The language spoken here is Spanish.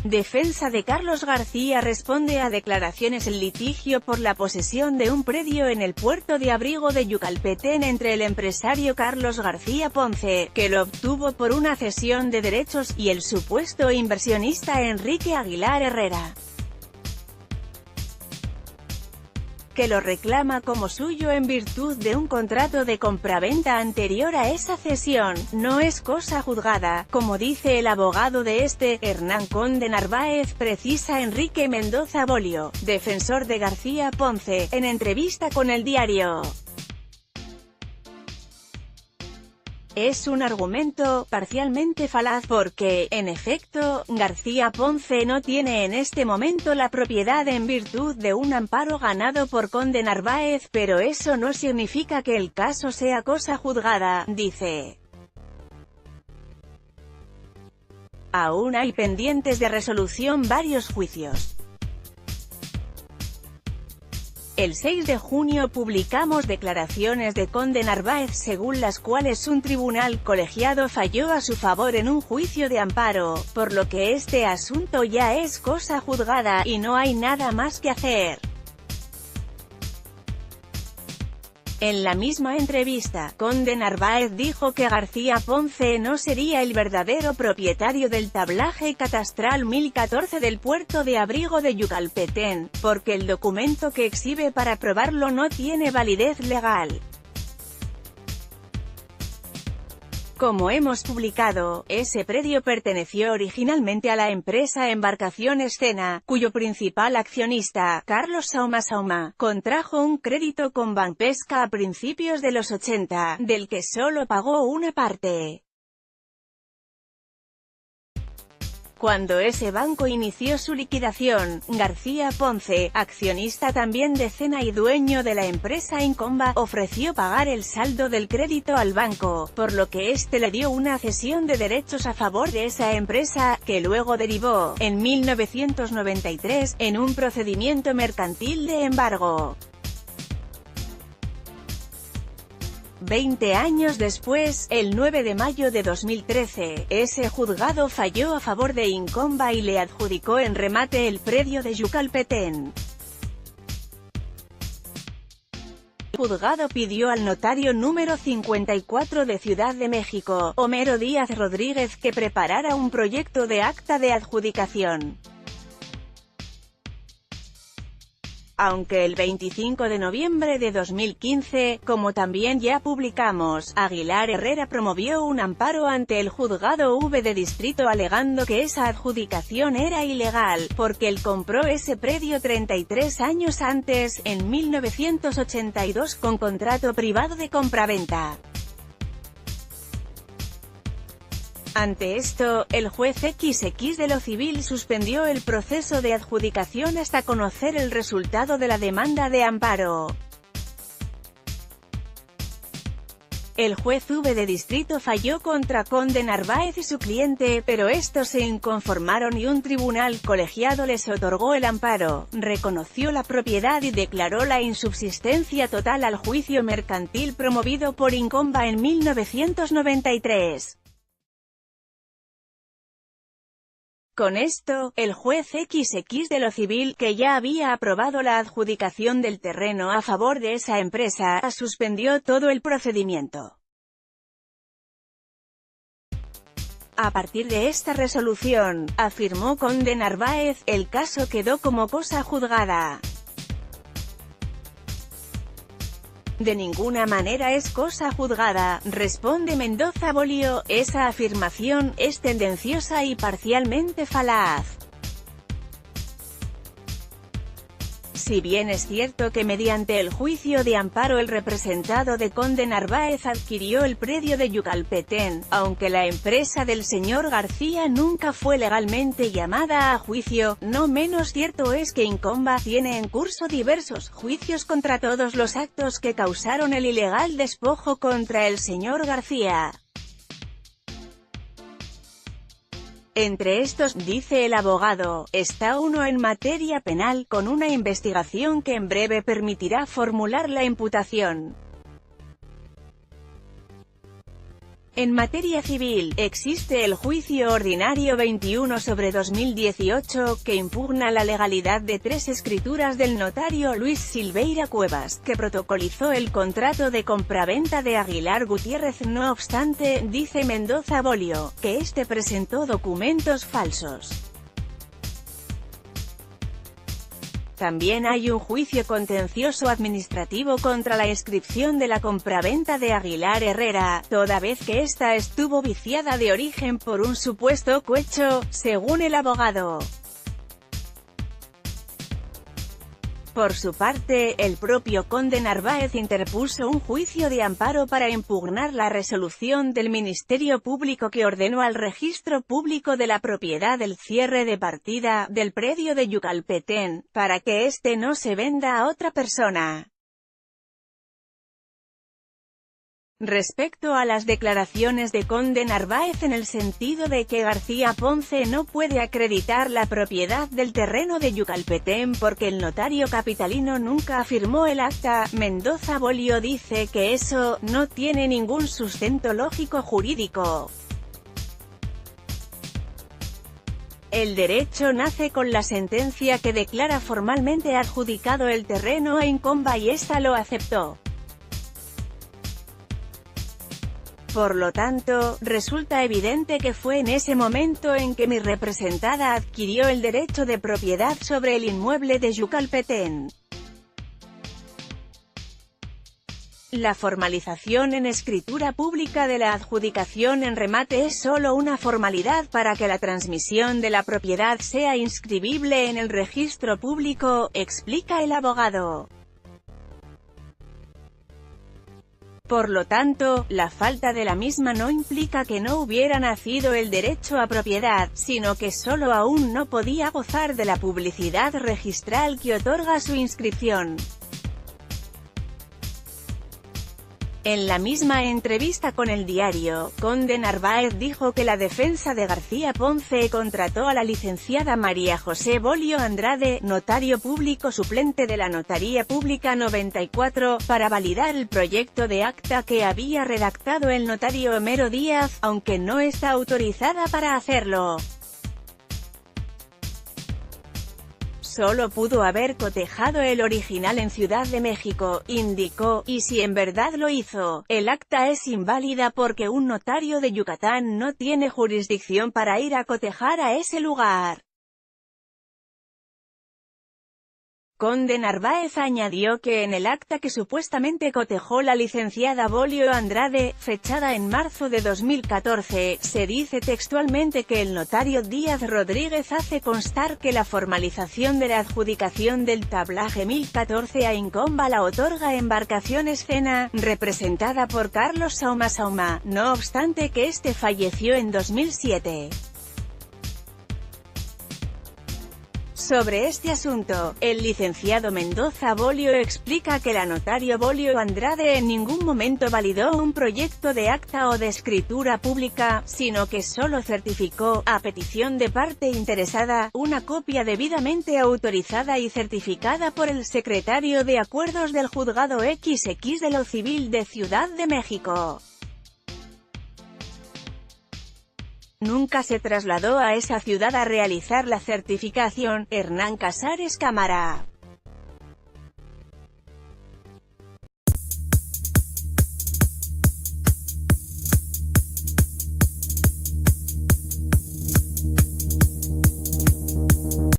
Defensa de Carlos García responde a declaraciones en litigio por la posesión de un predio en el puerto de Abrigo de Yucalpetén entre el empresario Carlos García Ponce, que lo obtuvo por una cesión de derechos, y el supuesto inversionista Enrique Aguilar Herrera, que lo reclama como suyo en virtud de un contrato de compraventa anterior a esa cesión. No es cosa juzgada, como dice el abogado de Hernán Conde Narváez, precisa Enrique Mendoza Bolio, defensor de García Ponce, en entrevista con El Diario. Es un argumento parcialmente falaz porque, en efecto, García Ponce no tiene en este momento la propiedad en virtud de un amparo ganado por Conde Narváez, pero eso no significa que el caso sea cosa juzgada, dice. Aún hay pendientes de resolución varios juicios. El 6 de junio publicamos declaraciones de Conde Narváez según las cuales un tribunal colegiado falló a su favor en un juicio de amparo, por lo que este asunto ya es cosa juzgada, y no hay nada más que hacer. En la misma entrevista, Conde Narváez dijo que García Ponce no sería el verdadero propietario del tablaje catastral 1014 del puerto de Abrigo de Yucalpetén, porque el documento que exhibe para probarlo no tiene validez legal. Como hemos publicado, ese predio perteneció originalmente a la empresa Embarcaciones Cena, cuyo principal accionista, Carlos Sauma, contrajo un crédito con Banpesca a principios de los 80, del que solo pagó una parte. Cuando ese banco inició su liquidación, García Ponce, accionista también de Cena y dueño de la empresa Incomba, ofreció pagar el saldo del crédito al banco, por lo que éste le dio una cesión de derechos a favor de esa empresa, que luego derivó, en 1993, en un procedimiento mercantil de embargo. 20 años después, el 9 de mayo de 2013, ese juzgado falló a favor de Incomba y le adjudicó en remate el predio de Yucalpetén. El juzgado pidió al notario número 54 de Ciudad de México, Homero Díaz Rodríguez, que preparara un proyecto de acta de adjudicación. Aunque el 25 de noviembre de 2015, como también ya publicamos, Aguilar Herrera promovió un amparo ante el Juzgado V de Distrito alegando que esa adjudicación era ilegal, porque él compró ese predio 33 años antes, en 1982, con contrato privado de compraventa. Ante esto, el juez XX de lo civil suspendió el proceso de adjudicación hasta conocer el resultado de la demanda de amparo. El juez V de distrito falló contra Conde Narváez y su cliente, pero estos se inconformaron y un tribunal colegiado les otorgó el amparo, reconoció la propiedad y declaró la insubsistencia total al juicio mercantil promovido por Incomba en 1993. Con esto, el juez XX de lo civil, que ya había aprobado la adjudicación del terreno a favor de esa empresa, suspendió todo el procedimiento. A partir de esta resolución, afirmó Conde Narváez, el caso quedó como cosa juzgada. De ninguna manera es cosa juzgada, responde Mendoza Bolio, esa afirmación es tendenciosa y parcialmente falaz. Si bien es cierto que mediante el juicio de amparo el representado de Conde Narváez adquirió el predio de Yucalpetén, aunque la empresa del señor García nunca fue legalmente llamada a juicio, no menos cierto es que Incomba tiene en curso diversos juicios contra todos los actos que causaron el ilegal despojo contra el señor García. Entre estos, dice el abogado, está uno en materia penal, con una investigación que en breve permitirá formular la imputación. En materia civil, existe el Juicio Ordinario 21/2018, que impugna la legalidad de 3 escrituras del notario Luis Silveira Cuevas, que protocolizó el contrato de compraventa de Aguilar Gutiérrez. No obstante, dice Mendoza Bolio, que este presentó documentos falsos. También hay un juicio contencioso administrativo contra la inscripción de la compraventa de Aguilar Herrera, toda vez que ésta estuvo viciada de origen por un supuesto cohecho, según el abogado. Por su parte, el propio conde Narváez interpuso un juicio de amparo para impugnar la resolución del Ministerio Público que ordenó al Registro Público de la Propiedad el cierre de partida del predio de Yucalpetén, para que éste no se venda a otra persona. Respecto a las declaraciones de conde Narváez en el sentido de que García Ponce no puede acreditar la propiedad del terreno de Yucalpetén porque el notario capitalino nunca firmó el acta, Mendoza Bolio dice que eso no tiene ningún sustento lógico jurídico. El derecho nace con la sentencia que declara formalmente adjudicado el terreno a Incomba y ésta lo aceptó. Por lo tanto, resulta evidente que fue en ese momento en que mi representada adquirió el derecho de propiedad sobre el inmueble de Yucalpetén. La formalización en escritura pública de la adjudicación en remate es solo una formalidad para que la transmisión de la propiedad sea inscribible en el registro público, explica el abogado. Por lo tanto, la falta de la misma no implica que no hubiera nacido el derecho a propiedad, sino que solo aún no podía gozar de la publicidad registral que otorga su inscripción. En la misma entrevista con el diario, conde Narváez dijo que la defensa de García Ponce contrató a la licenciada María José Bolio Andrade, notario público suplente de la Notaría Pública 94, para validar el proyecto de acta que había redactado el notario Homero Díaz, aunque no está autorizada para hacerlo. Solo pudo haber cotejado el original en Ciudad de México, indicó, y si en verdad lo hizo, el acta es inválida porque un notario de Yucatán no tiene jurisdicción para ir a cotejar a ese lugar. Conde Narváez añadió que en el acta que supuestamente cotejó la licenciada Bolio Andrade, fechada en marzo de 2014, se dice textualmente que el notario Díaz Rodríguez hace constar que la formalización de la adjudicación del tablaje 1014 a Incomba la otorga Embarcaciones Cena, representada por Carlos Sauma, no obstante que este falleció en 2007. Sobre este asunto, el licenciado Mendoza Bolio explica que la notario Bolio Andrade en ningún momento validó un proyecto de acta o de escritura pública, sino que solo certificó, a petición de parte interesada, una copia debidamente autorizada y certificada por el secretario de Acuerdos del Juzgado XX de lo Civil de Ciudad de México. Nunca se trasladó a esa ciudad a realizar la certificación. Hernán Casares Cámara.